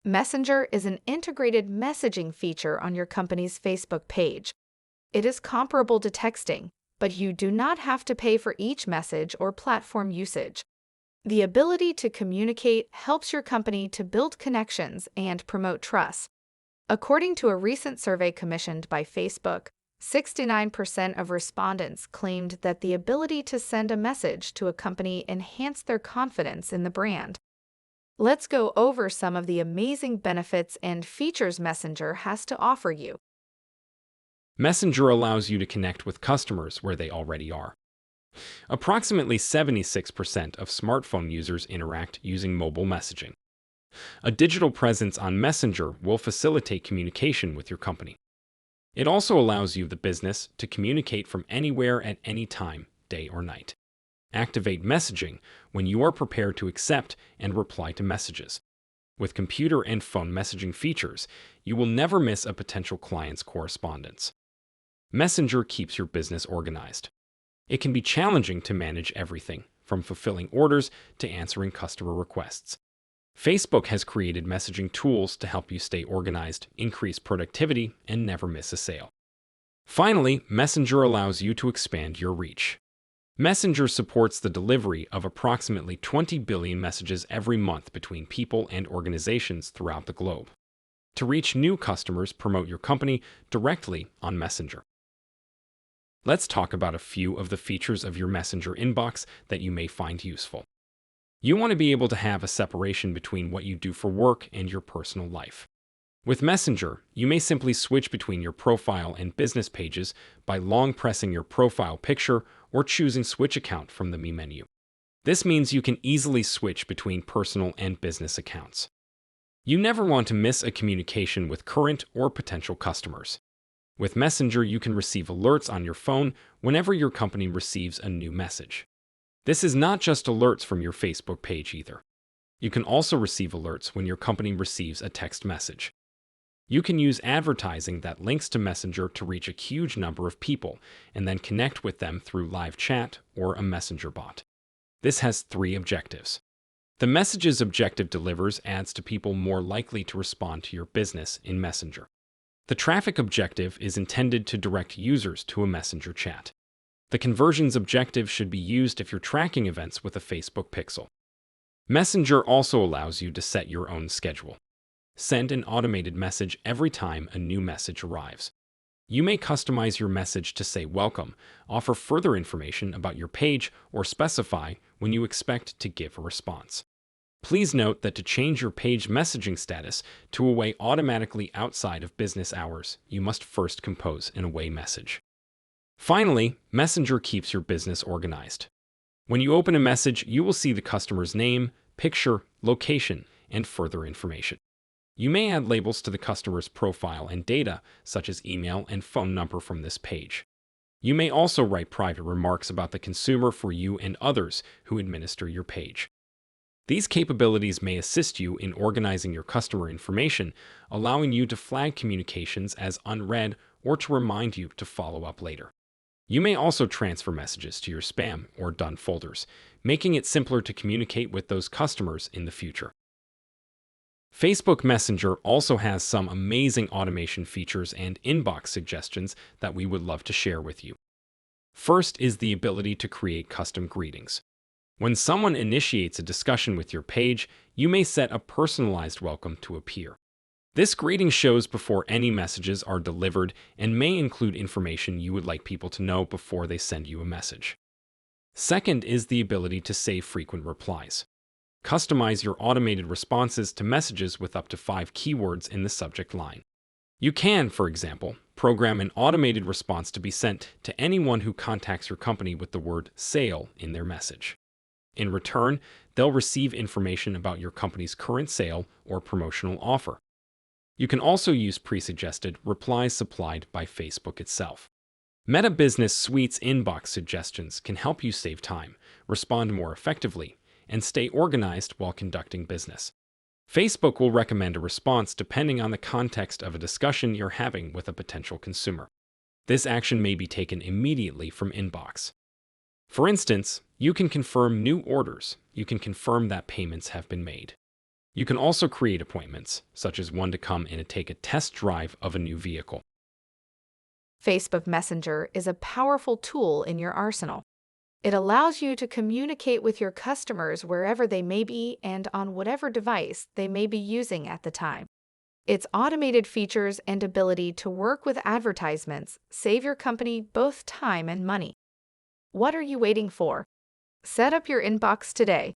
Messenger is an integrated messaging feature on your company's Facebook page. It is comparable to texting, but you do not have to pay for each message or platform usage. The ability to communicate helps your company to build connections and promote trust. According to a recent survey commissioned by Facebook, 69% of respondents claimed that the ability to send a message to a company enhanced their confidence in the brand. Let's go over some of the amazing benefits and features Messenger has to offer you. Messenger allows you to connect with customers where they already are. Approximately 76% of smartphone users interact using mobile messaging. A digital presence on Messenger will facilitate communication with your company. It also allows you, the business, to communicate from anywhere at any time, day or night. Activate messaging when you are prepared to accept and reply to messages. With computer and phone messaging features, you will never miss a potential client's correspondence. Messenger keeps your business organized. It can be challenging to manage everything, from fulfilling orders to answering customer requests. Facebook has created messaging tools to help you stay organized, increase productivity, and never miss a sale. Finally, Messenger allows you to expand your reach. Messenger supports the delivery of approximately 20 billion messages every month between people and organizations throughout the globe. To reach new customers, promote your company directly on Messenger. Let's talk about a few of the features of your Messenger inbox that you may find useful. You want to be able to have a separation between what you do for work and your personal life. With Messenger, you may simply switch between your profile and business pages by long pressing your profile picture or choosing Switch Account from the Me menu. This means you can easily switch between personal and business accounts. You never want to miss a communication with current or potential customers. With Messenger, you can receive alerts on your phone whenever your company receives a new message. This is not just alerts from your Facebook page either. You can also receive alerts when your company receives a text message. You can use advertising that links to Messenger to reach a huge number of people and then connect with them through live chat or a Messenger bot. This has 3 objectives. The messages objective delivers ads to people more likely to respond to your business in Messenger. The traffic objective is intended to direct users to a Messenger chat. The conversions objective should be used if you're tracking events with a Facebook pixel. Messenger also allows you to set your own schedule. Send an automated message every time a new message arrives. You may customize your message to say welcome, offer further information about your page, or specify when you expect to give a response. Please note that to change your page messaging status to away automatically outside of business hours, you must first compose an away message. Finally, Messenger keeps your business organized. When you open a message, you will see the customer's name, picture, location, and further information. You may add labels to the customer's profile and data, such as email and phone number from this page. You may also write private remarks about the consumer for you and others who administer your page. These capabilities may assist you in organizing your customer information, allowing you to flag communications as unread or to remind you to follow up later. You may also transfer messages to your spam or done folders, making it simpler to communicate with those customers in the future. Facebook Messenger also has some amazing automation features and inbox suggestions that we would love to share with you. First is the ability to create custom greetings. When someone initiates a discussion with your page, you may set a personalized welcome to appear. This greeting shows before any messages are delivered and may include information you would like people to know before they send you a message. Second is the ability to save frequent replies. Customize your automated responses to messages with up to 5 keywords in the subject line. You can, for example, program an automated response to be sent to anyone who contacts your company with the word sale in their message. In return, they'll receive information about your company's current sale or promotional offer. You can also use pre-suggested replies supplied by Facebook itself. Meta Business Suite's inbox suggestions can help you save time, respond more effectively, and stay organized while conducting business. Facebook will recommend a response depending on the context of a discussion you're having with a potential consumer. This action may be taken immediately from inbox. For instance, you can confirm new orders. You can confirm that payments have been made. You can also create appointments, such as one to come in and take a test drive of a new vehicle. Facebook Messenger is a powerful tool in your arsenal. It allows you to communicate with your customers wherever they may be and on whatever device they may be using at the time. Its automated features and ability to work with advertisements save your company both time and money. What are you waiting for? Set up your inbox today